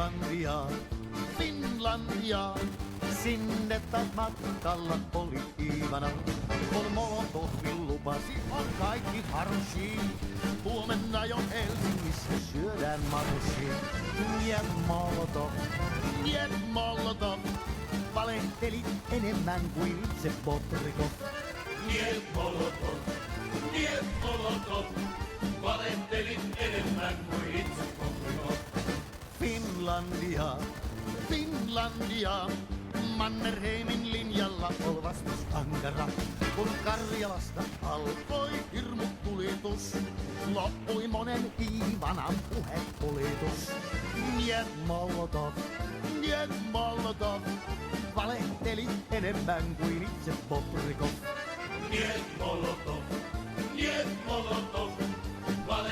Finlandia, Finlandia. Sinne taas matkalla oli Iivana, kun Molotovin lupasi on kaikki harshi. Huomenna jo Helsingissä syödään marshi. Niet Molotov, valehtelit enemmän kuin itse Bobrikov. Niet Molotov, valehtelit enemmän kuin itse Bobrikov. Finlandia, Finlandia. Mannerheimin linjalla ol vastus ankara. Kun Karjalasta alkoi hirmutulitus, loppui monen Iivanan puhepulitus. Niet Molotov, valehteli enemmän kuin itse Bobrikov. Niet Molotov,